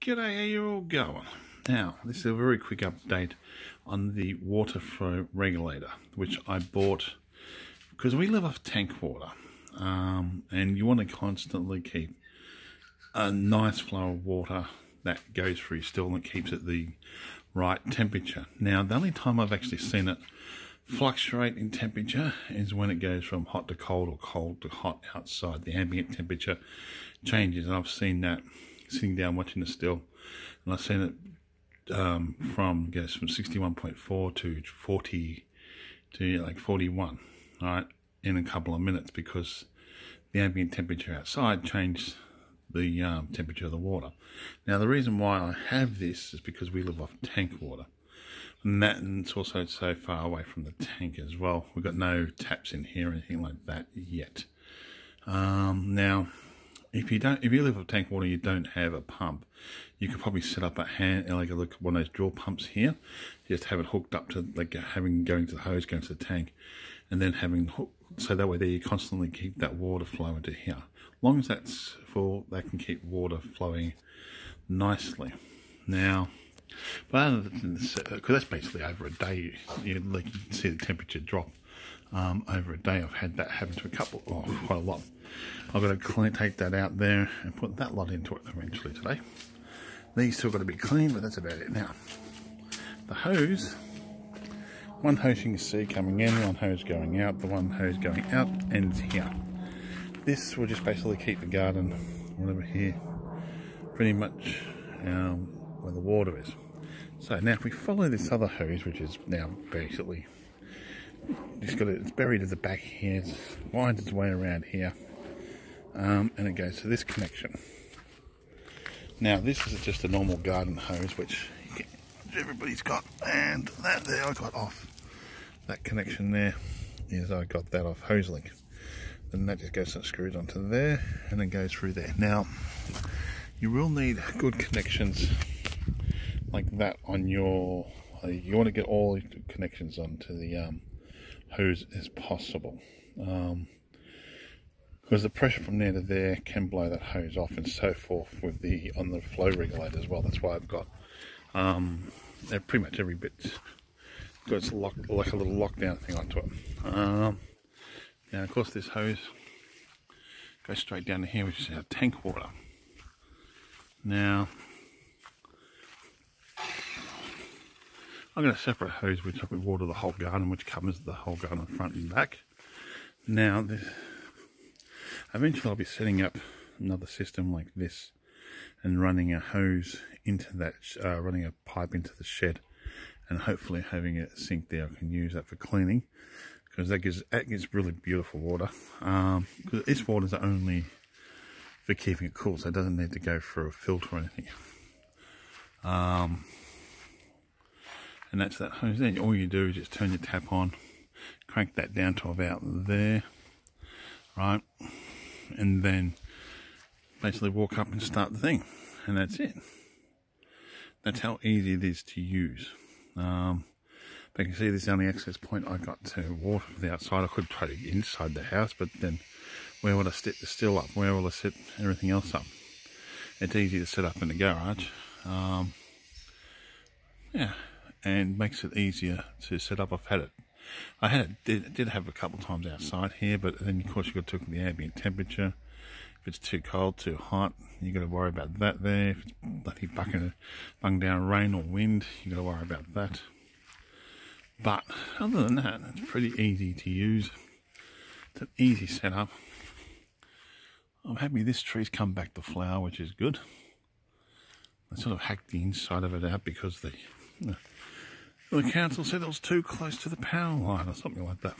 G'day, how you all going? Now, this is a very quick update on the water flow regulator, which I bought because we live off tank water, and you want to constantly keep a nice flow of water that goes through your still and keeps it the right temperature. Now, the only time I've actually seen it fluctuate in temperature is when it goes from hot to cold or cold to hot outside. The ambient temperature changes, and I've seen that sitting down watching the still, and I've seen it goes from 61.4 to 40 to like 41, right, in a couple of minutes, because the ambient temperature outside changed the temperature of the water. Now, the reason why I have this is because we live off tank water, and it's also so far away from the tank as well. We've got no taps in here or anything like that yet. Now, if you live off tank water, you don't have a pump, you could probably set up one of those draw pumps here. Just have it hooked up to going to the hose, going to the tank, and then so that way there you constantly keep that water flow into here. As long as that's full, that can keep water flowing nicely. Now, but because that's basically over a day, you can see the temperature drop over a day. I've had that happen to quite a lot. I've got to take that out there and put that lot into it eventually today. These still got to be clean, but that's about it. Now, the hose, one hose you can see coming in, one hose going out. The one hose going out ends here. This will just basically keep the garden whatever here, pretty much where the water is. So now if we follow this other hose, which is now basically it's buried at the back here, it winds its way around here, and it goes to this connection. Now this is just a normal garden hose, which everybody's got, and that there I got off. That connection there is I got that off HoseLink. Then that just goes and screws onto there, and then goes through there. Now, you will need good connections like that on your. You want to get all the connections onto the hose as possible, because the pressure from there to there can blow that hose off, and so forth with on the flow regulator as well. That's why I've got pretty much every bit. It's like a little lockdown thing onto it. Now, of course, this hose goes straight down to here, which is our tank water. Now, I've got a separate hose which I water the whole garden, which covers the whole garden front and back. Now, eventually I'll be setting up another system like this and running a hose into that, running a pipe into the shed, and hopefully having a sink there. I can use that for cleaning, because that gives really beautiful water. Because this water is only for keeping it cool, so it doesn't need to go through a filter or anything. And that's that hose there. All you do is just turn your tap on, crank that down to about there, right? And then basically walk up and start the thing, and that's it. That's how easy it is to use. But you can see this is the only access point I got to water from the outside. I could try to get inside the house, but then where would I set the still up? Where will I set everything else up? It's easy to set up in the garage. Yeah, and makes it easier to set up. Did have a couple of times outside here, but then of course you've got to look at the ambient temperature. If it's too cold, too hot, you got to worry about that there. If it's bloody bung down rain or wind, you got to worry about that. But other than that, it's pretty easy to use. It's an easy setup. I'm happy this tree's come back to flower, which is good. I sort of hacked the inside of it out because the council said it was too close to the power line or something like that.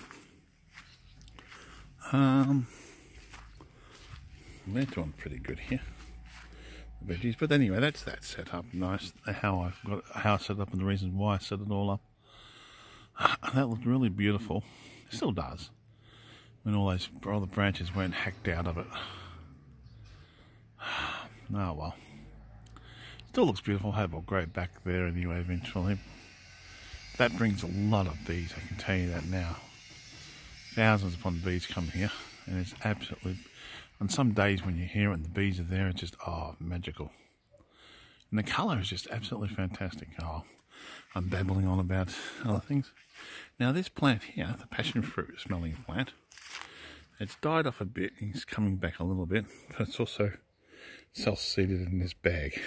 They're doing pretty good here, the veggies. But anyway, that's that set up. Nice. How I set it up and the reasons why I set it all up. That looked really beautiful. It still does. When all the branches weren't hacked out of it. Oh well. Still looks beautiful. Have a grow back there anyway eventually. That brings a lot of bees, I can tell you that now. Thousands upon bees come here, and it's absolutely. On some days when you're here and the bees are there, it's just magical. And the colour is just absolutely fantastic. Oh, I'm babbling on about other things. Now this plant here, the passion fruit smelling plant, it's died off a bit. It's coming back a little bit, but it's also self-seeded in this bag.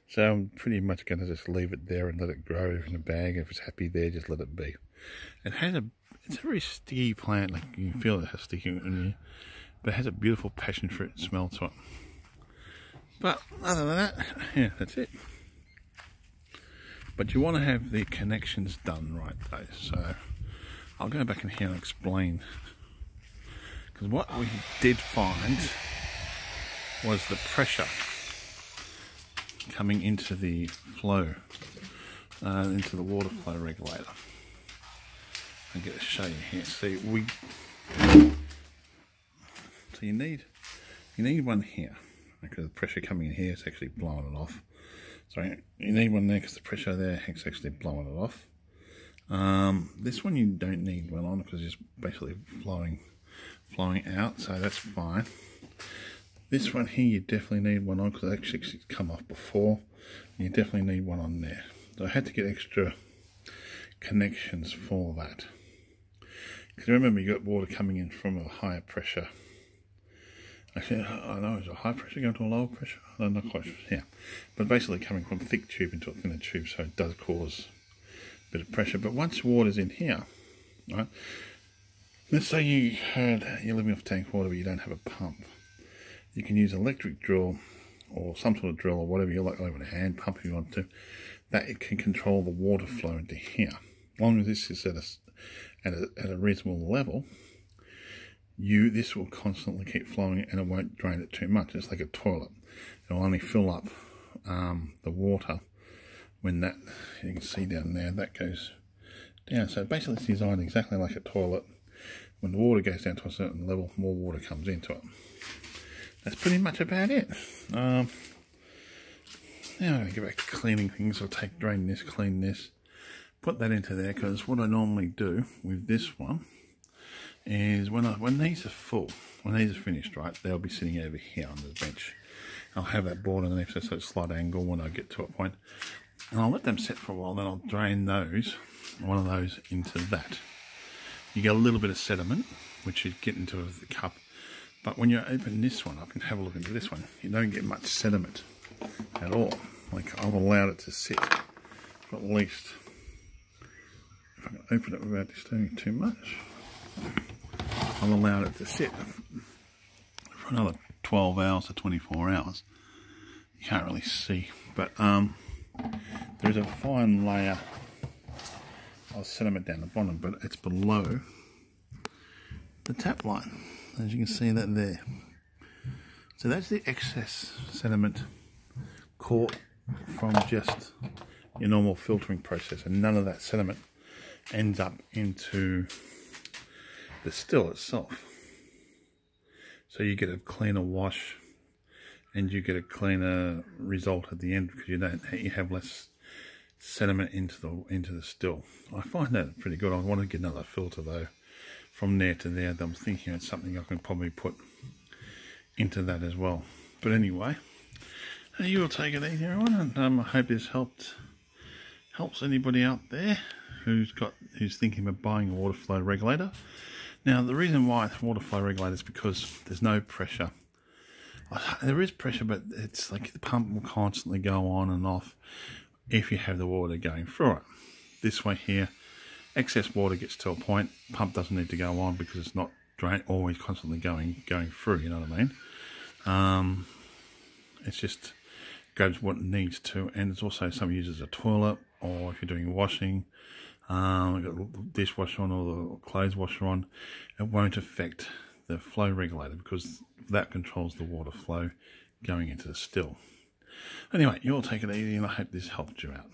So I'm pretty much going to just leave it there and let it grow in a bag. If it's happy there, just let it be. It's a very sticky plant, like you can feel it has sticky in you, but it has a beautiful passion fruit smell to it. But other than that, yeah, that's it. But you want to have the connections done right though, so I'll go back in here and explain. Because what we did find was the pressure coming into the flow, into the water flow regulator. I'm going to show you here. See, so you need one here because the pressure coming in here is actually blowing it off. Sorry, you need one there because the pressure there is actually blowing it off. This one you don't need one on because it's basically flowing out, so that's fine. This one here you definitely need one on because it actually come off before. You definitely need one on there. So I had to get extra connections for that. Because remember, you got water coming in from a higher pressure. Actually, I know, is it a high pressure going to a lower pressure? I'm not quite sure. Yeah, but basically coming from a thick tube into a thinner tube, so it does cause a bit of pressure. But once water's in here, right? Let's say you're living off tank water, but you don't have a pump. You can use an electric drill or some sort of drill or whatever you like, over a hand pump if you want to. That it can control the water flow into here. As long as this is at a reasonable level, this will constantly keep flowing and it won't drain it too much. It's like a toilet. It will only fill up the water when that, you can see down there, that goes down. So basically it's designed exactly like a toilet. When the water goes down to a certain level, more water comes into it. That's pretty much about it. Now I'm going to go back to cleaning things. I'll drain this, clean this, put that into there, because what I normally do with this one is when these are full, when these are finished, right, they'll be sitting over here on the bench. I'll have that board underneath, so it's a slight angle when I get to a point, and I'll let them sit for a while. Then I'll drain one of those into that. You get a little bit of sediment, which you get into the cup. But when you open this one up and have a look into this one, you don't get much sediment at all. Like, I've allowed it to sit for at least, if I can open it without disturbing too much, I've allowed it to sit for another 12 hours to 24 hours. You can't really see, but there's a fine layer of sediment down the bottom, but it's below the tap line. As you can see that there. So that's the excess sediment caught from just your normal filtering process, and none of that sediment ends up into the still itself. So you get a cleaner wash and you get a cleaner result at the end because you have less sediment into the still. I find that pretty good. I want to get another filter though from there to there. I'm thinking it's something I can probably put into that as well. But anyway, you will take it easy, everyone, and I hope this helps anybody out there who's thinking about buying a water flow regulator. Now, the reason why it's a water flow regulator is because there's no pressure. There is pressure, but it's like the pump will constantly go on and off if you have the water going through it. This way here, excess water gets to a point, pump doesn't need to go on because it's not always constantly going through, you know what I mean? It's just grabs what it needs to, and it's also some uses a toilet, or if you're doing washing, you've got the dishwasher on or the clothes washer on, it won't affect the flow regulator because that controls the water flow going into the still. Anyway, you all take it easy, and I hope this helped you out.